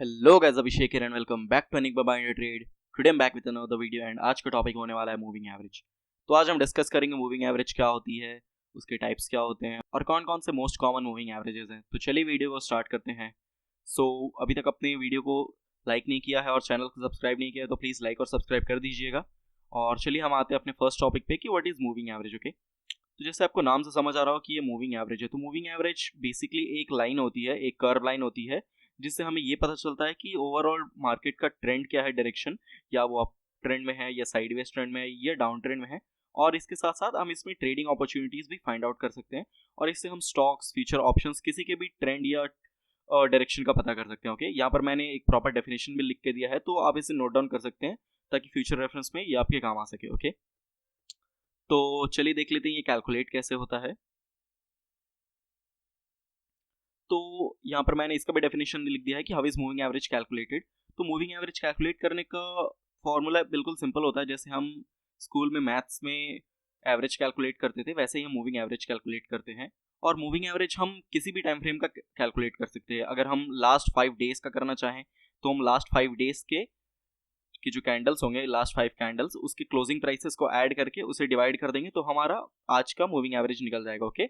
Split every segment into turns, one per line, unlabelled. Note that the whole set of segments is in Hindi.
Hello guys, Abhishek here and welcome back to Anik Baba India trade. Today am back with another video and आज का टॉपिक होने वाला है मूविंग एवरेज। तो आज हम डिस्कस करेंगे मूविंग एवरेज क्या होती है, उसके टाइप्स क्या होते हैं और कौन कौन से मोस्ट कॉमन मूविंग एवरेजेस हैं। तो चलिए वीडियो को स्टार्ट करते हैं। अभी तक अपने वीडियो को लाइक नहीं किया है और चैनल को सब्सक्राइब नहीं किया है तो प्लीज़ लाइक और सब्सक्राइब कर दीजिएगा। और चलिए हम आते हैं अपने फर्स्ट टॉपिक पे कि what is moving average. Okay, तो जैसे आपको नाम से समझ आ रहा हो कि ये मूविंग एवरेज है, तो मूविंग एवरेज बेसिकली एक लाइन होती है, एक कर्व लाइन होती है, जिससे हमें ये पता चलता है कि ओवरऑल मार्केट का ट्रेंड क्या है, डायरेक्शन, या वो अप ट्रेंड में है या साइडवेज ट्रेंड में है या डाउन ट्रेंड में है। और इसके साथ साथ हम इसमें ट्रेडिंग अपॉर्चुनिटीज भी फाइंड आउट कर सकते हैं और इससे हम स्टॉक्स, फ्यूचर ऑप्शंस, किसी के भी ट्रेंड या डायरेक्शन का पता कर सकते हैं। ओके, यहाँ पर मैंने एक प्रॉपर डेफिनेशन भी लिख के दिया है, तो आप इसे नोट डाउन कर सकते हैं ताकि फ्यूचर रेफरेंस में ये आपके काम आ सके। ओके, तो चलिए देख लेते हैं ये कैलकुलेट कैसे होता है। तो यहाँ पर मैंने इसका भी डेफिनेशन लिख दिया है कि how is moving average calculated. तो मूविंग एवरेज कैलकुलेट करने का फॉर्मूला बिल्कुल सिंपल होता है। जैसे हम स्कूल में मैथ्स में एवरेज कैलकुलेट करते थे, वैसे ही हम मूविंग एवरेज कैलकुलेट करते हैं। और मूविंग एवरेज हम किसी भी टाइम फ्रेम का कैलकुलेट कर सकते हैं। अगर हम लास्ट 5 डेज का करना चाहें तो हम लास्ट 5 डेज के कि जो कैंडल्स होंगे, लास्ट 5 कैंडल्स, उसकी क्लोजिंग प्राइसेस को ऐड करके उसे डिवाइड कर देंगे तो हमारा आज का मूविंग एवरेज निकल जाएगा। ओके,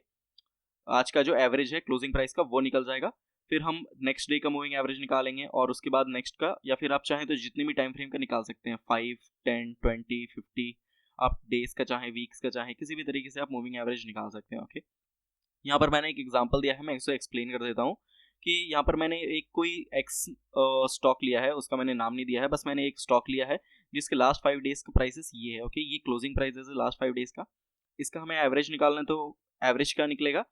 आज का जो एवरेज है क्लोजिंग प्राइस का वो निकल जाएगा। फिर हम नेक्स्ट डे का मूविंग एवरेज निकालेंगे और उसके बाद नेक्स्ट का, या फिर आप चाहें तो जितने भी टाइम फ्रेम का निकाल सकते हैं, 5, 10, 20, 50। आप डेज का चाहें, वीक्स का चाहें, किसी भी तरीके से आप मूविंग एवरेज निकाल सकते हैं। ओके, यहाँ पर मैंने एक एग्जांपल दिया है, मैं इसे एक्सप्लेन कर देता हूँ कि यहाँ पर मैंने एक कोई एक्स स्टॉक लिया है, उसका मैंने नाम नहीं दिया है, बस मैंने एक स्टॉक लिया है जिसके लास्ट 5 डेज का प्राइसेस ये है। ओके, ये क्लोजिंग प्राइसेस है लास्ट 5 डेज का। इसका हमें एवरेज निकालना है, तो एवरेज क्या निकलेगा,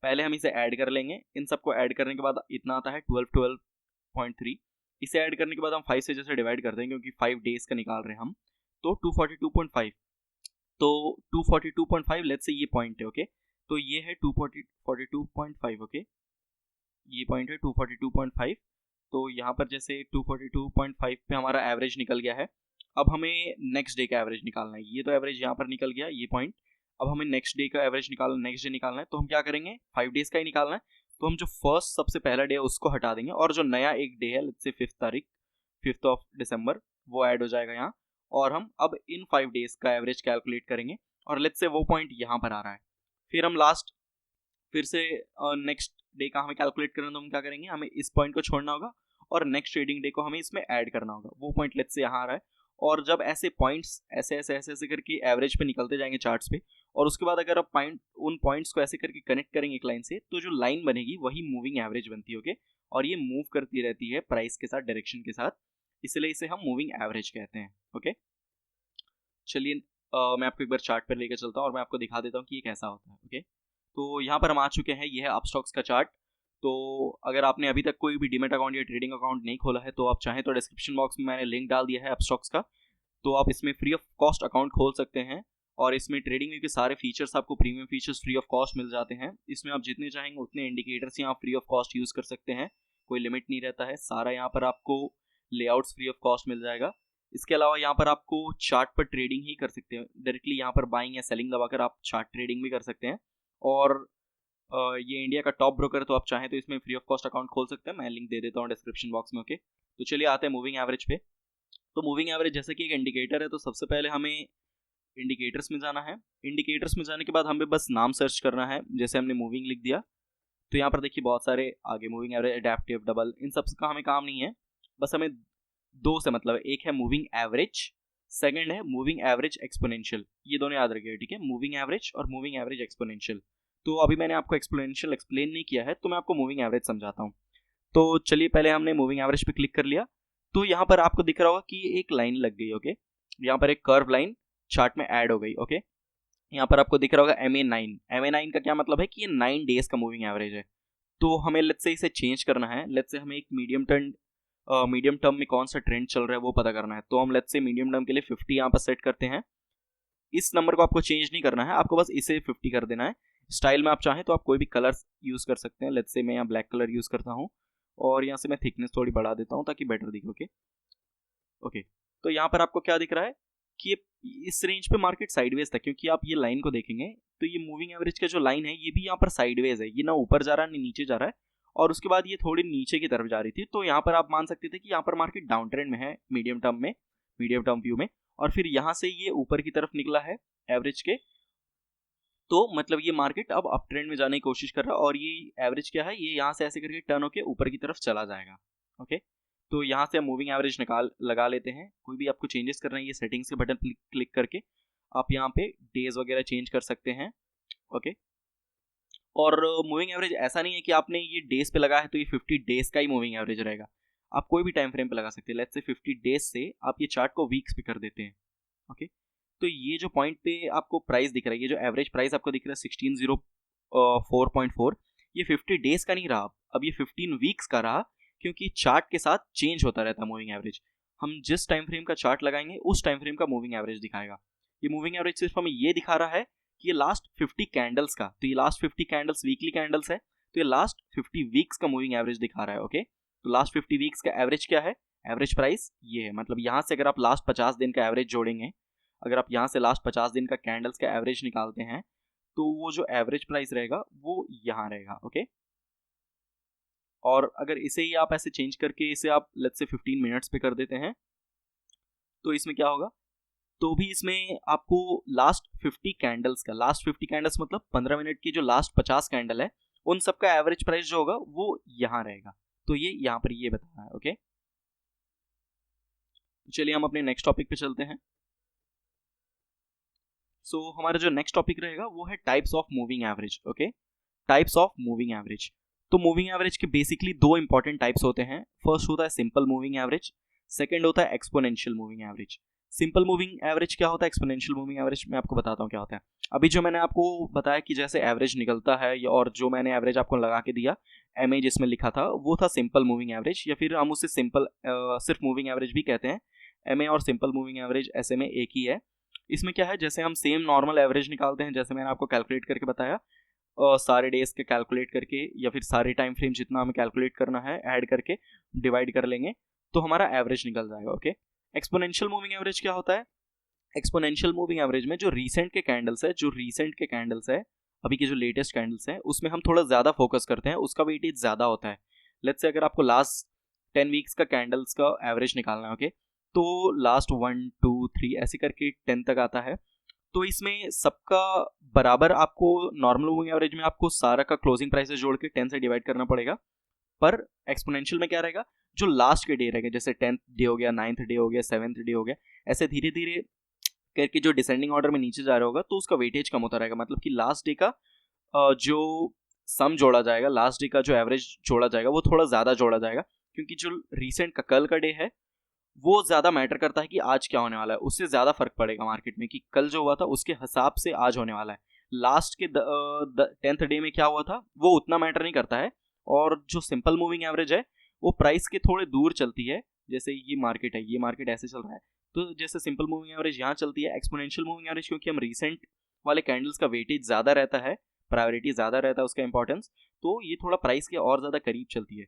पहले हम इसे ऐड कर लेंगे। इन सबको ऐड करने के बाद इतना आता है 12.3। इसे ऐड करने के बाद हम 5 से जैसे डिवाइड कर देंगे क्योंकि 5 डेज का निकाल रहे हैं हम, तो 242.5। तो 242.5 लेट्स से ये पॉइंट है। ओके, तो ये है 242.5। ओके, ये पॉइंट है 242.5। तो यहाँ पर जैसे 242.5 पे हमारा एवरेज निकल गया है। अब हमें नेक्स्ट डे का एवरेज निकालना है। ये तो एवरेज यहाँ पर निकल गया, ये पॉइंट। अब हमें नेक्स्ट डे का एवरेज निकालना, नेक्स्ट डे निकालना है, तो हम क्या करेंगे, 5 डेज का ही निकालना है। तो हम जो फर्स्ट सबसे पहला डे है उसको हटा देंगे और जो नया एक डे है, लेट्स से 5 तारीख, 5 दिसंबर, वो ऐड हो जाएगा यहाँ। और हम अब इन 5 डेज का एवरेज कैलकुलेट करेंगे और लेट्स से वो पॉइंट यहाँ पर आ रहा है। फिर हम लास्ट, फिर से नेक्स्ट डे का हमें कैलकुलेट करना, तो हम क्या करेंगे, हमें इस पॉइंट को छोड़ना होगा और नेक्स्ट ट्रेडिंग डे को हमें इसमें ऐड करना होगा। वो पॉइंट लेट्स से यहाँ आ रहा है। और जब ऐसे पॉइंट्स ऐसे ऐसे ऐसे ऐसे करके एवरेज पे निकलते जाएंगे चार्ट्स पे, और उसके बाद अगर आप पॉइंट उन पॉइंट्स को ऐसे करके कनेक्ट करेंगे एक लाइन से, तो जो लाइन बनेगी वही मूविंग एवरेज बनती है। ओके, और ये मूव करती रहती है प्राइस के साथ, डायरेक्शन के साथ, इसलिए इसे हम मूविंग एवरेज कहते हैं। ओके, चलिए मैं आपको एक बार चार्ट पर लेकर चलता हूँ और मैं आपको दिखा देता हूँ कि ये कैसा होता है। ओके, तो यहाँ पर हम आ चुके हैं, ये है अपस्टॉक्स का चार्ट। तो अगर आपने अभी तक कोई भी डीमेट अकाउंट या ट्रेडिंग अकाउंट नहीं खोला है तो आप चाहें तो डिस्क्रिप्शन बॉक्स में मैंने लिंक डाल दिया है अपस्टॉक्स का, तो आप इसमें फ्री ऑफ कॉस्ट अकाउंट खोल सकते हैं। और इसमें ट्रेडिंग के सारे फीचर्स, आपको premium features free of cost मिल जाते हैं। इसमें आप जितने चाहेंगे उतने इंडिकेटर्स यहाँ फ्री ऑफ कॉस्ट यूज़ कर सकते हैं, कोई लिमिट नहीं रहता है। सारा यहाँ पर आपको लेआउट्स फ्री ऑफ कॉस्ट मिल जाएगा। इसके अलावा यहाँ पर आपको चार्ट पर ट्रेडिंग ही कर सकते हैं डायरेक्टली, यहाँ पर बाइंग या सेलिंग दबाकर आप चार्ट ट्रेडिंग भी कर सकते हैं। और ये इंडिया का टॉप ब्रोकर है, तो आप चाहें तो इसमें फ्री ऑफ कॉस्ट अकाउंट खोल सकते हैं, मैं लिंक दे देता हूँ डिस्क्रिप्शन बॉक्स में। ओके, तो चलिए आते हैं मूविंग एवरेज पे। तो मूविंग एवरेज जैसे कि एक इंडिकेटर है, तो सबसे पहले हमें इंडिकेटर्स में जाना है। इंडिकेटर्स में जाने के बाद हमें बस नाम सर्च करना है, जैसे हमने मूविंग लिख दिया तो यहाँ पर देखिए बहुत सारे आगे मूविंग एवरेज, अडेप्टिव, डबल, इन सब का हमें काम नहीं है। बस हमें दो से मतलब है, एक है मूविंग एवरेज, सेकंड है मूविंग एवरेज एक्सपोनेंशियल। ये दोनों याद रखिए, ठीक है, मूविंग एवरेज और मूविंग एवरेज एक्सपोनेंशियल। तो अभी मैंने आपको एक्सपोनेंशियल एक्सप्लेन नहीं किया है, तो मैं आपको मूविंग एवरेज समझाता हूँ। तो चलिए पहले हमने मूविंग एवरेज पे क्लिक कर लिया, तो यहाँ पर आपको दिख रहा होगा कि एक लाइन लग गई। ओके, यहाँ पर एक कर्व लाइन चार्ट में ऐड हो गई। ओके, यहाँ पर आपको दिख रहा होगा MA9। MA9 का क्या मतलब है कि ये 9 डेज का मूविंग एवरेज है। तो हमें लेट्स से इसे चेंज करना है। लेट्स से हमें एक मीडियम टर्म में कौन सा ट्रेंड चल रहा है वो पता करना है, तो हम लेट्स से मीडियम टर्म के लिए 50 यहाँ पर सेट करते हैं। इस नंबर को आपको चेंज नहीं करना है, आपको बस इसे 50 कर देना है। स्टाइल में आप चाहें तो आप कोई भी कलर यूज़ कर सकते हैं। लेट्स से मैं यहाँ ब्लैक कलर यूज़ करता हूँ और यहाँ से मैं थिकनेस थोड़ी बढ़ा देता हूँ ताकि बेटर दिखे। ओके ओके, तो यहाँ पर आपको क्या दिख रहा है कि ये इस रेंज पे मार्केट साइडवेज था, क्योंकि आप ये लाइन को देखेंगे तो ये मूविंग एवरेज का जो लाइन है ये भी यहाँ पर साइडवेज है, ये ना ऊपर जा रहा है ना नीचे जा रहा है, और उसके बाद ये थोड़ी नीचे की तरफ जा रही थी, तो यहाँ पर आप मान सकते थे कि यहाँ पर मार्केट डाउन ट्रेंड में है मीडियम टर्म व्यू में, और फिर यहाँ से ये ऊपर की तरफ निकला है एवरेज के, तो मतलब ये मार्केट अब अप ट्रेंड में जाने की कोशिश कर रहा है, और ये एवरेज क्या है, ये यहाँ से ऐसे करके टर्न होके ऊपर की तरफ चला जाएगा। ओके, तो यहाँ से हम मूविंग एवरेज लगा लेते हैं। कोई भी आपको चेंजेस करना है, ये सेटिंग्स के बटन क्लिक करके आप यहाँ पे डेज वगैरह चेंज कर सकते हैं। ओके, और मूविंग एवरेज ऐसा नहीं है कि आपने ये डेज पे लगा है तो ये 50 डेज का ही मूविंग एवरेज रहेगा, आप कोई भी टाइम फ्रेम पे लगा सकते हैं। लेट्स से 50 डेज से आप ये चार्ट को वीक्स पे कर देते हैं। ओके, तो ये जो पॉइंट पे आपको प्राइस दिख रहा है, ये जो एवरेज प्राइस आपको दिख रहा है 1604.4, ये 50 डेज का नहीं रहा, अब ये 15 वीक्स का रहा, क्योंकि चार्ट के साथ चेंज होता रहता है मूविंग एवरेज। हम जिस टाइम फ्रेम का चार्ट लगाएंगे उस टाइम फ्रेम का मूविंग एवरेज दिखाएगा। ये मूविंग एवरेज सिर्फ हमें ये दिखा रहा है कि ये लास्ट 50 कैंडल्स का, तो ये लास्ट 50 कैंडल्स वीकली कैंडल्स है, तो ये लास्ट 50 वीक्स का मूविंग एवरेज दिखा रहा है। ओके, तो लास्ट 50 वीक्स का एवरेज क्या है, एवरेज प्राइस ये है। मतलब यहाँ से अगर आप लास्ट 50 दिन का एवरेज जोड़ेंगे, अगर आप यहाँ से लास्ट 50 दिन का कैंडल्स का एवरेज निकालते हैं, तो वो जो एवरेज प्राइस रहेगा वो यहाँ रहेगा। ओके, और अगर इसे ही आप ऐसे चेंज करके इसे आप लेट्स से 15 मिनट्स पे कर देते हैं, तो इसमें क्या होगा, तो भी इसमें आपको लास्ट 50 कैंडल्स का, लास्ट 50 कैंडल्स मतलब 15 मिनट की जो लास्ट 50 कैंडल है, उन सबका एवरेज प्राइस जो होगा वो यहाँ रहेगा। तो ये यहाँ पर ये बता रहा है। ओके, चलिए हम अपने नेक्स्ट टॉपिक पे चलते हैं। सो हमारा जो नेक्स्ट टॉपिक रहेगा वो है types of moving average. Okay, types of moving average. तो मूविंग एवरेज के बेसिकली दो इंपॉर्टेंट टाइप्स होते हैं। फर्स्ट होता है सिंपल मूविंग एवरेज, सेकंड होता है exponential moving average. Simple moving average क्या होता है, एक्सपोनेंशियल मूविंग एवरेज मैं आपको बताता हूँ क्या होता है। अभी जो मैंने आपको बताया कि जैसे एवरेज निकलता है, और जो मैंने एवरेज आपको लगा के दिया एम ए जिसमें लिखा था, वो था सिंपल मूविंग एवरेज, या फिर हम उसे सिंपल सिर्फ मूविंग एवरेज भी कहते हैं। एम ए और सिंपल मूविंग एवरेज ऐसे में एक ही है। इसमें क्या है, जैसे हम सेम नॉर्मल एवरेज निकालते हैं, जैसे मैंने आपको कैलकुलेट करके बताया, सारे डेज के कैलकुलेट करके या फिर सारे टाइम फ्रेम जितना हमें कैलकुलेट करना है ऐड करके डिवाइड कर लेंगे, तो हमारा एवरेज निकल जाएगा। ओके, एक्सपोनेंशियल मूविंग एवरेज क्या होता है, एक्सपोनेंशियल मूविंग एवरेज में जो रीसेंट के कैंडल्स है, अभी के जो लेटेस्ट कैंडल्स है, उसमें हम थोड़ा ज़्यादा फोकस करते हैं, उसका वेटेज ज़्यादा होता है। लेट्स से अगर आपको लास्ट 10 वीक्स का कैंडल्स का एवरेज निकालना है, ओके, तो लास्ट 1 2 3 ऐसे करके 10 तक आता है, तो इसमें सबका बराबर आपको नॉर्मल मूविंग एवरेज में आपको सारा का क्लोजिंग प्राइसेस जोड़ के 10 से डिवाइड करना पड़ेगा। पर एक्सपोनेंशियल में क्या रहेगा, जो लास्ट के डे रहेगा, जैसे 10th डे हो गया, 9th डे हो गया, 7th डे हो गया, ऐसे धीरे धीरे करके जो डिसेंडिंग ऑर्डर में नीचे जा रहा होगा, तो उसका वेटेज कम होता रहेगा। मतलब कि लास्ट डे का जो सम जोड़ा जाएगा, लास्ट डे का जो एवरेज जोड़ा जाएगा, वो थोड़ा ज़्यादा जोड़ा जाएगा, क्योंकि जो रिसेंट का कल का डे है वो ज़्यादा मैटर करता है कि आज क्या होने वाला है, उससे ज़्यादा फर्क पड़ेगा मार्केट में कि कल जो हुआ था उसके हिसाब से आज होने वाला है। लास्ट के 10th डे में क्या हुआ था वो उतना मैटर नहीं करता है। और जो सिंपल मूविंग एवरेज है वो प्राइस के थोड़े दूर चलती है, जैसे ये मार्केट है, ये मार्केट ऐसे चल रहा है, तो जैसे सिंपल मूविंग एवरेज यहाँ चलती है, एक्सपोनेंशियल मूविंग एवरेज क्योंकि हम रिसेंट वाले कैंडल्स का वेटेज ज़्यादा रहता है, प्रायोरिटी ज़्यादा रहता है उसका इंपॉर्टेंस, तो ये थोड़ा प्राइस के और ज़्यादा करीब चलती है।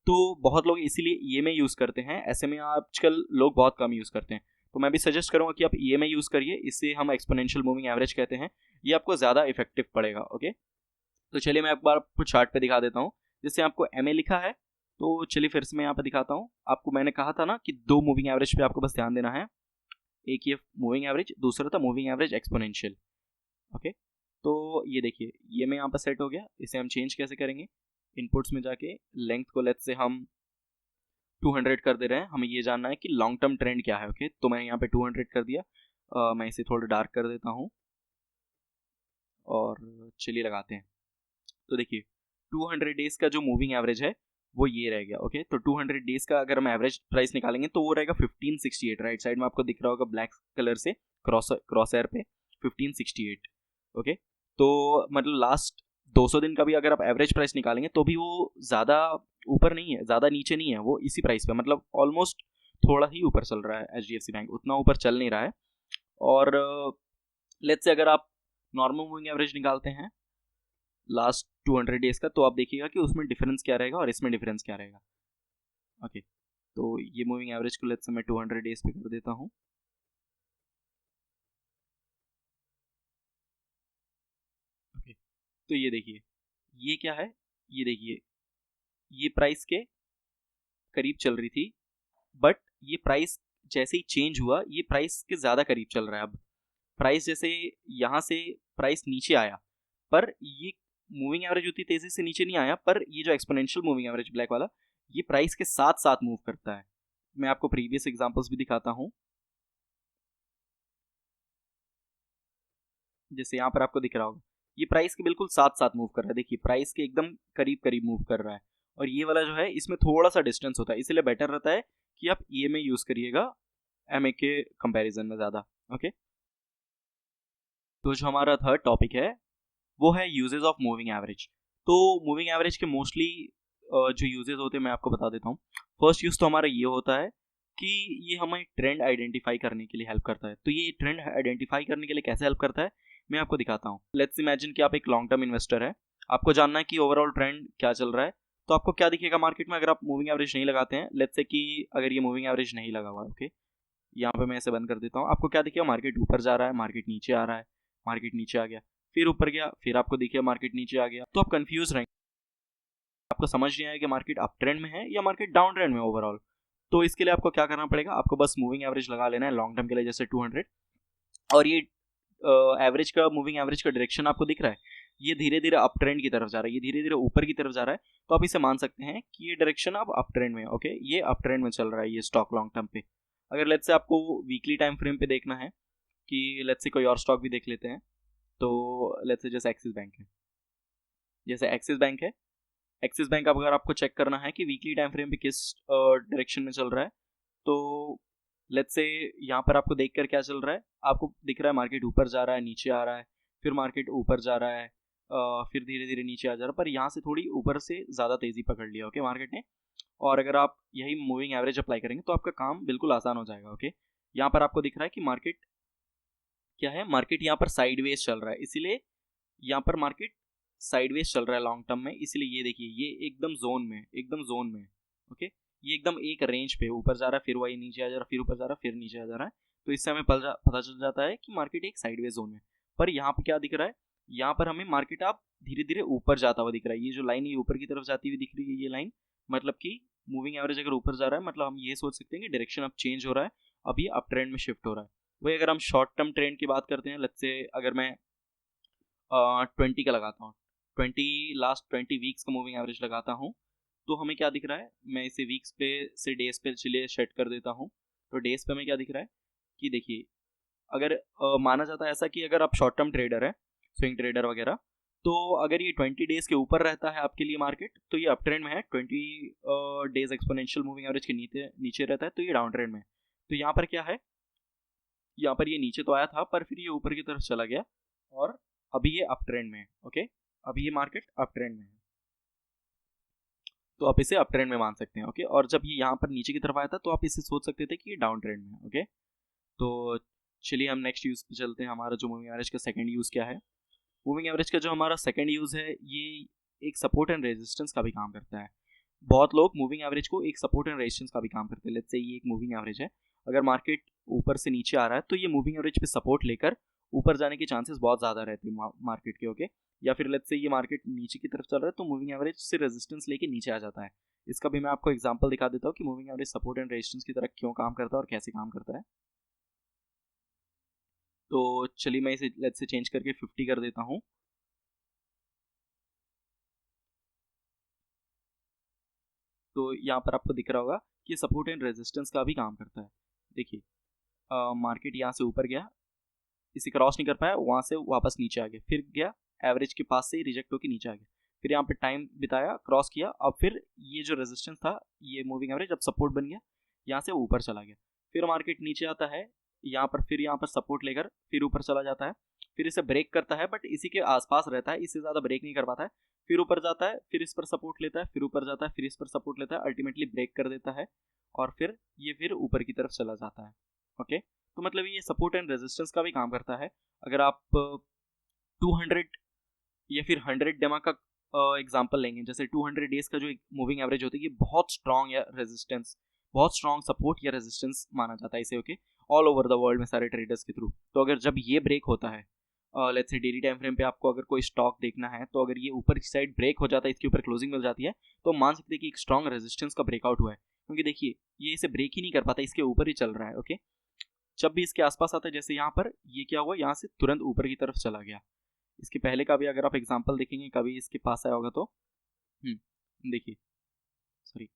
तो बहुत लोग इसीलिए ईएमए यूज़ करते हैं, ऐसे में आजकल लोग बहुत कम यूज़ करते हैं। तो मैं भी सजेस्ट करूँगा कि आप ईएमए यूज़ करिए, इससे हम एक्सपोनेंशियल मूविंग एवरेज कहते हैं, ये आपको ज़्यादा इफेक्टिव पड़ेगा। ओके, तो चलिए मैं एक बार आपको चार्ट पे दिखा देता हूँ। जैसे आपको एमए लिखा है, तो चलिए फिर से मैं यहाँ पे दिखाता हूँ आपको। मैंने कहा था ना कि दो मूविंग एवरेज पे आपको बस ध्यान देना है, एक ये मूविंग एवरेज, दूसरा था मूविंग एवरेज एक्सपोनेंशियल। ओके, तो ये देखिए ये मैं यहाँ पर सेट हो गया। इसे हम चेंज कैसे करेंगे, इनपुट्स में जाके लेंथ को लेट्स से हम 200 कर दे रहे हैं, हमें ये जानना है कि लॉन्ग टर्म ट्रेंड क्या है। ओके, तो मैंने यहाँ पे 200 कर दिया। मैं इसे थोड़ा डार्क कर देता हूँ और चलिए लगाते हैं। तो देखिए 200 डेज का जो मूविंग एवरेज है वो ये रह गया। ओके, तो 200 डेज का अगर हम एवरेज प्राइस निकालेंगे तो वो रहेगा 1568। राइट साइड में आपको दिख रहा होगा ब्लैक कलर से क्रॉस एयर पे 1568। ओके, तो मतलब लास्ट 200 दिन का भी अगर आप एवरेज प्राइस निकालेंगे तो भी वो ज़्यादा ऊपर नहीं है, ज़्यादा नीचे नहीं है, वो इसी प्राइस पे, मतलब ऑलमोस्ट थोड़ा ही ऊपर चल रहा है। एचडीएफसी बैंक उतना ऊपर चल नहीं रहा है। और लेट्स से अगर आप नॉर्मल मूविंग एवरेज निकालते हैं लास्ट 200 डेज का, तो आप देखिएगा कि उसमें डिफरेंस क्या रहेगा और इसमें डिफरेंस क्या रहेगा। ओके, तो ये मूविंग एवरेज को लेट्स से मैं 200 डेज पे कर देता हूँ। ओके, तो ये देखिए ये क्या है, ये देखिए ये प्राइस के करीब चल रही थी, बट ये प्राइस जैसे ही चेंज हुआ ये प्राइस के ज़्यादा करीब चल रहा है। अब प्राइस जैसे यहाँ से प्राइस नीचे आया, पर ये मूविंग एवरेज उतनी तेज़ी से नीचे नहीं आया, पर ये जो एक्सपोनेंशियल मूविंग एवरेज ब्लैक वाला, ये प्राइस के साथ साथ मूव करता है। मैं आपको प्रीवियस एग्जांपल्स भी दिखाता हूँ। जैसे यहाँ पर आपको दिख रहा होगा ये प्राइस के बिल्कुल साथ साथ मूव कर रहा है। देखिए प्राइस के एकदम करीब करीब मूव कर रहा है, और ये वाला जो है इसमें थोड़ा सा डिस्टेंस होता है, इसलिए बेटर रहता है कि आप EMA यूज़ करिएगा MA के कंपैरिजन में ज़्यादा। ओके, तो जो हमारा थर्ड टॉपिक है वो है यूजेस ऑफ मूविंग एवरेज। तो मूविंग एवरेज के मोस्टली जो यूजेस होते हैं मैं आपको बता देता हूँ। फर्स्ट यूज़ तो हमारा ये होता है कि ये हमें ट्रेंड आइडेंटिफाई करने के लिए हेल्प करता है। तो ये ट्रेंड आइडेंटिफाई करने के लिए कैसे हेल्प करता है मैं आपको दिखाता हूँ। लेट्स इमेजिन कि आप एक लॉन्ग टर्म इन्वेस्टर है, आपको जानना है कि ओवरऑल ट्रेंड क्या चल रहा है। तो आपको क्या दिखेगा मार्केट में अगर आप मूविंग एवरेज नहीं लगाते हैं। लेट्स से कि अगर ये मूविंग एवरेज नहीं लगा हुआ है, ओके, यहाँ पे मैं इसे बंद कर देता हूँ। आपको क्या दिखेगा, मार्केट ऊपर जा रहा है, मार्केट नीचे आ रहा है, मार्केट नीचे आ गया, फिर ऊपर गया, फिर आपको दिखेगा मार्केट नीचे आ गया। तो आप कंफ्यूज रहेंगे, आपको समझ नहीं आएगा कि मार्केट अप ट्रेंड में है या मार्केट डाउन ट्रेंड में ओवरऑल। तो इसके लिए आपको क्या करना पड़ेगा, आपको बस मूविंग एवरेज लगा लेना है लॉन्ग टर्म के लिए, जैसे 200, और ये एवरेज का मूविंग एवरेज का डायरेक्शन आपको दिख रहा है, ये धीरे धीरे अप ट्रेंड की तरफ जा रहा है, ये धीरे धीरे ऊपर की तरफ जा रहा है। तो आप इसे मान सकते हैं कि ये डायरेक्शन अब अप ट्रेंड में, ओके, ये अप ट्रेंड में चल रहा है ये स्टॉक लॉन्ग टर्म पे। अगर लेट्स से आपको वीकली टाइम फ्रेम पे देखना है कि लेट्स से कोई और स्टॉक भी देख लेते हैं, तो लेट्स से जैसे एक्सिस बैंक है, जैसे एक्सिस बैंक है, एक्सिस बैंक अगर आपको चेक करना है कि वीकली टाइम फ्रेम पे किस डायरेक्शन में चल रहा है, तो लेट्स से यहाँ पर आपको देखकर क्या चल रहा है, आपको दिख रहा है मार्केट ऊपर जा रहा है, नीचे आ रहा है, फिर मार्केट ऊपर जा रहा है, फिर धीरे धीरे नीचे आ जा रहा है, पर यहाँ से थोड़ी ऊपर से ज़्यादा तेज़ी पकड़ लिया, ओके, मार्केट ने। और अगर आप यही मूविंग एवरेज अप्लाई करेंगे तो आपका काम बिल्कुल आसान हो जाएगा। ओके, यहाँ पर आपको दिख रहा है कि मार्केट क्या है, मार्केट यहाँ पर साइडवेज चल रहा है, इसीलिए यहाँ पर मार्केट साइडवेज चल रहा है लॉन्ग टर्म में, इसलिए ये देखिए ये एकदम जोन में, एकदम जोन में, ओके, ये एकदम एक रेंज पे ऊपर जा रहा है, फिर वही नीचे आ जा रहा है, फिर ऊपर जा रहा है, फिर नीचे आ जा रहा है। तो इससे हमें पता चल जाता है कि मार्केट एक साइडवेज जोन में। पर यहाँ पर क्या दिख रहा है, यहाँ पर हमें मार्केट आप धीरे धीरे ऊपर जाता हुआ दिख रहा है, ये जो लाइन ये ऊपर की तरफ जाती हुई दिख रही है, ये लाइन मतलब कि मूविंग एवरेज अगर ऊपर जा रहा है मतलब हम ये सोच सकते हैं कि डायरेक्शन अब चेंज हो रहा है, अभी अप ट्रेंड में शिफ्ट हो रहा है। वही अगर हम शॉर्ट टर्म ट्रेंड की बात करते हैं, लेट्स से अगर मैं 20 का लगाता हूँ, 20 वीक्स का मूविंग एवरेज लगाता हूँ, तो हमें क्या दिख रहा है, मैं इसे वीक्स पे से डेज पे चलिए सेट कर देता हूँ। तो डेज पे हमें क्या दिख रहा है कि देखिए अगर माना जाता है ऐसा कि अगर आप शॉर्ट टर्म ट्रेडर है, स्विंग ट्रेडर वगैरह, तो अगर ये 20 डेज के ऊपर रहता है आपके लिए मार्केट, तो ये अप ट्रेंड में है, 20 डेज एक्सपोनेंशियल मूविंग एवरेज के नीचे नीचे रहता है तो ये डाउन ट्रेंड में है। तो यहाँ पर क्या है, यहाँ पर ये नीचे तो आया था पर फिर ये ऊपर की तरफ चला गया और अभी ये अप ट्रेंड में है। ओके, अभी ये मार्केट अप ट्रेंड में है, तो आप इसे अप ट्रेंड में मान सकते हैं। ओके, और जब ये यहाँ पर नीचे की तरफ आया था तो आप इसे सोच सकते थे कि ये डाउन ट्रेंड में है। ओके, तो चलिए हम नेक्स्ट यूज पे चलते हैं। हमारा जो मूविंग एवरेज का सेकंड यूज क्या है, मूविंग एवरेज का जो हमारा सेकंड यूज है ये एक सपोर्ट एंड रेजिस्टेंस का भी काम करता है। बहुत लोग मूविंग एवरेज को एक सपोर्ट एंड रेजिस्टेंस का भी काम करते हैं। लेट्स से ये एक मूविंग एवरेज है, अगर मार्केट ऊपर से नीचे आ रहा है तो ये मूविंग एवरेज पे सपोर्ट लेकर ऊपर जाने के चांसेस बहुत ज़्यादा रहते हैं मार्केट के। ओके, या फिर लेट्स से ये मार्केट नीचे की तरफ चल रहा है तो मूविंग एवरेज से रेजिस्टेंस लेके नीचे आ जाता है। इसका भी मैं आपको एग्जांपल दिखा देता हूँ कि moving average support and resistance की तरह क्यों काम करता है और कैसे काम करता है। तो चलिए मैं इसे लेट्स से चेंज करके 50 कर देता हूँ। तो यहाँ पर आपको दिख रहा होगा कि सपोर्ट एंड रेजिस्टेंस का भी काम करता है। देखिए मार्केट यहाँ से ऊपर गया, इसे क्रॉस नहीं कर पाया, वहाँ से वापस नीचे आ गया, फिर गया एवरेज के पास से रिजेक्ट होकर नीचे आ गया, फिर यहाँ पे टाइम बिताया, क्रॉस किया, अब फिर ये जो रेजिस्टेंस था ये मूविंग एवरेज अब सपोर्ट बन गया, यहाँ से ऊपर चला गया, फिर मार्केट नीचे आता है यहाँ पर, फिर यहाँ पर सपोर्ट लेकर फिर ऊपर चला जाता है, फिर इसे ब्रेक करता है बट इसी के आसपास रहता है, इससे ज़्यादा ब्रेक नहीं कर पाता है, फिर ऊपर जाता है, फिर इस पर सपोर्ट लेता है, फिर ऊपर जाता है, फिर इस पर सपोर्ट लेता है, अल्टीमेटली ब्रेक कर देता है और फिर ये फिर ऊपर की तरफ चला जाता है। ओके, तो मतलब ये सपोर्ट एंड रेजिस्टेंस का भी काम करता है। अगर आप 200 या फिर 100 डेमा का एग्जांपल लेंगे, जैसे 200 डेज का जो एक मूविंग एवरेज होती है ये बहुत स्ट्रॉन्ग या रेजिस्टेंस, बहुत स्ट्रॉन्ग सपोर्ट या रेजिस्टेंस माना जाता है इसे। Okay, all over the world में सारे ट्रेडर्स के थ्रू। तो अगर जब ये ब्रेक होता है let's say daily time frame पे आपको अगर कोई स्टॉक देखना है, तो अगर ये ऊपर की साइड ब्रेक हो जाता है, इसके ऊपर क्लोजिंग मिल जाती है, तो मान सकते हैं कि एक स्ट्रॉन्ग रेजिस्टेंस का ब्रेकआउट हुआ है। क्योंकि देखिए ये इसे ब्रेक ही नहीं कर पाता, इसके ऊपर ही चल रहा है। ओके, जब भी इसके आसपास आता है, जैसे यहाँ पर ये क्या हुआ, यहाँ से तुरंत ऊपर की तरफ चला गया। इसके पहले का भी अगर आप एग्जांपल देखेंगे, कभी इसके पास आया होगा तो देखिए, सॉरी,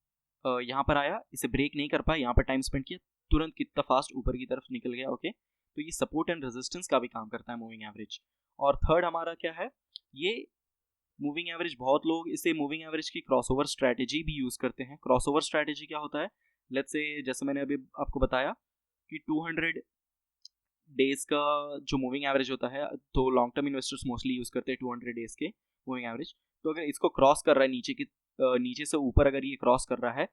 यहाँ पर आया, इसे ब्रेक नहीं कर पाया, यहाँ पर टाइम स्पेंड किया, तुरंत कितना फास्ट ऊपर की तरफ निकल गया। ओके, तो ये सपोर्ट एंड रेजिस्टेंस का भी काम करता है मूविंग एवरेज। और थर्ड हमारा क्या है, ये मूविंग एवरेज, बहुत लोग इसे मूविंग एवरेज की क्रॉसओवर स्ट्रैटेजी भी यूज करते हैं। क्रॉसओवर स्ट्रैटेजी क्या होता है, लेट्स से जैसे मैंने अभी आपको बताया कि 200 डेज का जो मूविंग एवरेज होता है, तो long term investors mostly use करते हैं 200 डेज के मूविंग एवरेज। तो अगर इसको क्रॉस कर रहा है नीचे से ऊपर, अगर ये क्रॉस कर रहा है,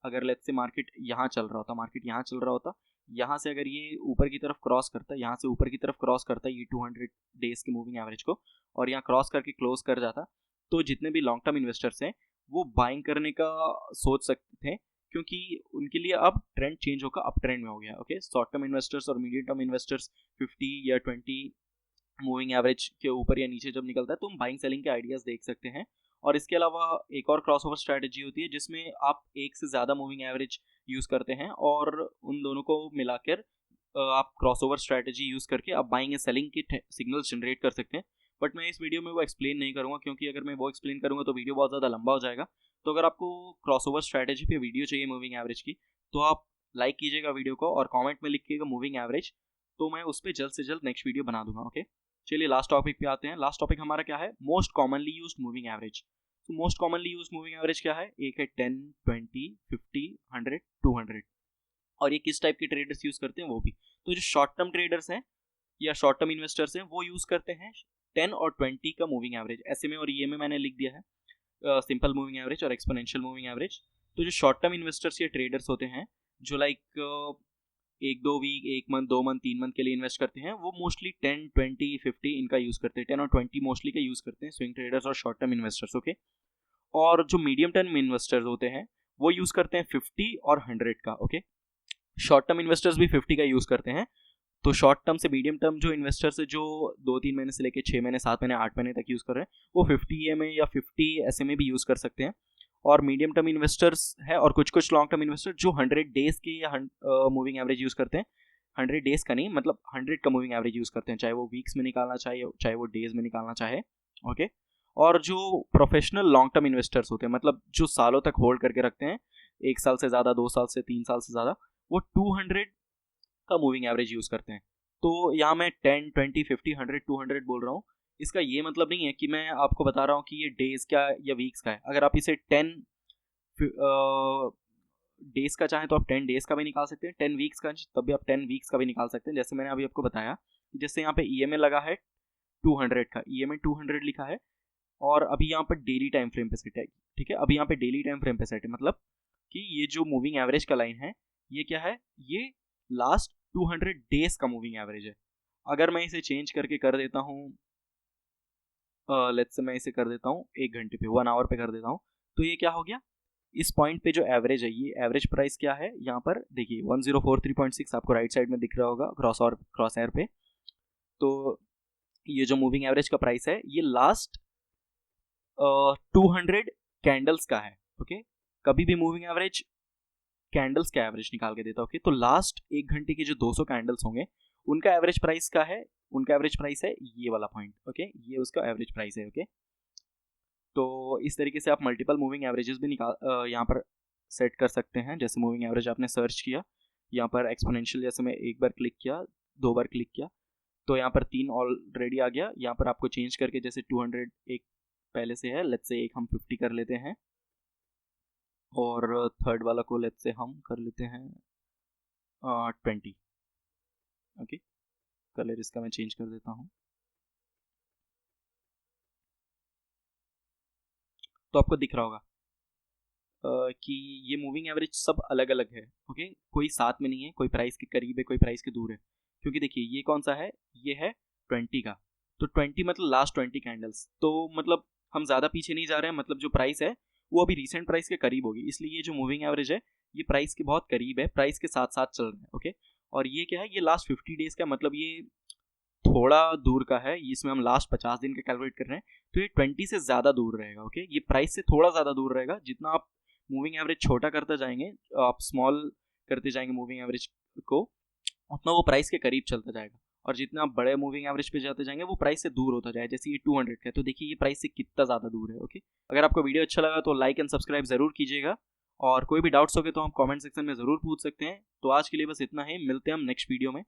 अगर लेट्स से मार्केट यहाँ चल रहा होता, यहाँ से अगर ये ऊपर की तरफ क्रॉस करता है, यहाँ से ऊपर की तरफ क्रॉस करता है ये 200 डेज के मूविंग एवरेज को, और यहाँ क्रॉस करके क्लोज कर जाता, तो जितने भी लॉन्ग टर्म इन्वेस्टर्स हैं वो बाइंग करने का सोच सकते थे, क्योंकि उनके लिए अब ट्रेंड चेंज होकर अप ट्रेंड में हो गया। ओके, शॉर्ट टर्म इन्वेस्टर्स और मीडियम टर्म इन्वेस्टर्स 50 या 20 मूविंग एवरेज के ऊपर या नीचे जब निकलता है, तो हम बाइंग सेलिंग के आइडियाज देख सकते हैं। और इसके अलावा एक और क्रॉसओवर स्ट्रैटेजी होती है, जिसमें आप एक से ज़्यादा मूविंग एवरेज यूज़ करते हैं, और उन दोनों को मिलाकर आप क्रॉसओवर स्ट्रैटेजी यूज़ करके आप बाइंग एंड सेलिंग के सिग्नल्स जनरेट कर सकते हैं। बट मैं इस वीडियो में वो एक्सप्लेन नहीं करूँगा, क्योंकि अगर मैं वो एक्सप्लेन करूँगा तो वीडियो बहुत ज़्यादा लंबा हो जाएगा। तो अगर आपको क्रॉसओवर स्ट्रैटेजी पे वीडियो चाहिए मूविंग एवरेज की, तो आप लाइक कीजिएगा वीडियो को और कमेंट में लिखिएगा मूविंग एवरेज, तो मैं उस पर जल्द से जल्द नेक्स्ट वीडियो बना दूंगा। ओके, चलिए लास्ट टॉपिक पे आते हैं। लास्ट टॉपिक हमारा क्या है, most commonly used moving average. तो most commonly used moving average क्या है, एक है 10, 20, 50, 100, 200। और ये किस टाइप के ट्रेडर्स यूज करते हैं वो भी, तो जो शॉर्ट टर्म ट्रेडर्स हैं या शॉर्ट टर्म इन्वेस्टर्स हैं, वो यूज करते हैं 10 और 20 का मूविंग एवरेज। ऐसे में और ये में मैंने लिख दिया है सिंपल मूविंग एवरेज और एक्सपोनेंशियल मूविंग एवरेज। तो जो शॉर्ट टर्म इन्वेस्टर्स या ट्रेडर्स होते हैं, जो like 1-2 week, 1 month, 2 month, 3 month के लिए इन्वेस्ट करते हैं, वो मोस्टली 10, 20, 50 इनका यूज करते हैं। 10 और 20 मोस्टली का यूज करते हैं स्विंग ट्रेडर्स और शॉर्ट टर्म इन्वेस्टर्स। ओके, और जो मीडियम टर्म इन्वेस्टर्स होते हैं वो यूज करते हैं 50 और 100 का। ओके, शॉर्ट टर्म इन्वेस्टर्स भी 50 का यूज करते हैं। तो शॉर्ट टर्म से मीडियम टर्म जो इन्वेस्टर्स है, जो 2-3 महीने से लेकर 6 महीने, 7 महीने, 8 महीने तक यूज कर रहे हैं, वो 50 EMA या 50 SMA भी यूज कर सकते हैं। और मीडियम टर्म इन्वेस्टर्स है और कुछ लॉन्ग टर्म इन्वेस्टर जो 100 डेज के या मूविंग एवरेज यूज करते हैं। 100 डेज का नहीं, मतलब 100 का मूविंग एवरेज यूज करते हैं, चाहे वो वीक्स में निकालना चाहे वो डेज में निकालना चाहे। ओके, और जो प्रोफेशनल लॉन्ग टर्म इन्वेस्टर्स होते हैं, मतलब जो सालों तक होल्ड करके रखते हैं, 1 साल से ज़्यादा, 2 साल से, 3 साल से ज़्यादा, वो 200 का मूविंग एवरेज यूज करते हैं। तो यहाँ मैं 10, 20, 50, 100, 200 बोल रहा हूँ। इसका ये मतलब नहीं है कि मैं आपको बता रहा हूँ कि ये डेज का या वीक्स का है। अगर आप इसे 10 डेज का चाहें तो आप 10 डेज का भी निकाल सकते हैं, 10 वीक्स का तब भी आप 10 वीक्स का भी निकाल सकते हैं। जैसे मैंने अभी आपको बताया, जैसे यहाँ पे EMA लगा है 200 का, EMA 200 लिखा है, और अभी यहाँ पर डेली टाइम फ्रेम पे सेट है। ठीक है, अभी यहाँ पे डेली टाइम फ्रेम पे सेट है, मतलब कि ये जो मूविंग एवरेज का लाइन है, ये क्या है, ये लास्ट 200 डेज का मूविंग एवरेज है। अगर मैं इसे चेंज करके कर देता हूँ, लेट्स से मैं इसे कर देता हूँ 1 घंटे पे, 1 आवर पे कर देता हूँ, तो ये क्या हो गया, इस पॉइंट पे जो एवरेज है, ये एवरेज प्राइस क्या है, यहाँ पर देखिए 1043.6 आपको राइट साइड में दिख रहा होगा क्रॉस एयर पे। तो ये जो मूविंग एवरेज का प्राइस है, ये लास्ट 200 कैंडल्स का है। ओके, कभी भी मूविंग एवरेज कैंडल्स का एवरेज निकाल के देता है। ओके, तो लास्ट 1 घंटे के जो 200 कैंडल्स होंगे, उनका एवरेज प्राइस का है, उनका एवरेज प्राइस है ये वाला पॉइंट। ओके, ये उसका एवरेज प्राइस है। ओके, तो इस तरीके से आप मल्टीपल मूविंग एवरेजेस भी यहाँ पर सेट कर सकते हैं। जैसे मूविंग एवरेज आपने सर्च किया, यहाँ पर एक्सपोनेंशियल, जैसे मैं 1 बार क्लिक किया, 2 बार क्लिक किया, तो यहाँ पर 3 ऑलरेडी आ गया। यहाँ पर आपको चेंज करके, जैसे 200 एक पहले से है, लेट्स से एक हम 50 कर लेते हैं, और थर्ड वाला को लेट्स से हम कर लेते हैं 20। ओके, कलर इसका मैं चेंज कर देता हूँ, तो आपको दिख रहा होगा कि ये मूविंग एवरेज सब अलग अलग है। ओके, कोई साथ में नहीं है, कोई प्राइस के करीब है, कोई प्राइस के दूर है। क्योंकि देखिए ये कौन सा है, ये है 20 का, तो 20 मतलब लास्ट 20 कैंडल्स, तो मतलब हम ज़्यादा पीछे नहीं जा रहे हैं, मतलब जो प्राइस है वो अभी रिसेंट प्राइस के करीब होगी, इसलिए ये जो मूविंग एवरेज है ये प्राइस के बहुत करीब है, प्राइस के साथ साथ चल रहा है। ओके, और ये क्या है, ये लास्ट 50 डेज का, मतलब ये थोड़ा दूर का है, इसमें हम लास्ट 50 दिन का कैलकुलेट कर रहे हैं, तो ये 20 से ज़्यादा दूर रहेगा। ओके, ये प्राइस से थोड़ा ज़्यादा दूर रहेगा। जितना आप मूविंग एवरेज छोटा करते जाएंगे, आप स्मॉल करते जाएंगे मूविंग एवरेज को, उतना वो प्राइस के करीब चलता जाएगा। और जितना आप बड़े मूविंग एवरेज पे जाते जाएंगे वो प्राइस से दूर होता जाएगा। जैसे ये 200 का है, तो देखिए ये प्राइस से कितना ज़्यादा दूर है। ओके, अगर आपको वीडियो अच्छा लगा तो लाइक एंड सब्सक्राइब ज़रूर कीजिएगा, और कोई भी डाउट्स हो गए तो हम कमेंट सेक्शन में ज़रूर पूछ सकते हैं। तो आज के लिए बस इतना ही, मिलते हैं हम नेक्स्ट वीडियो में।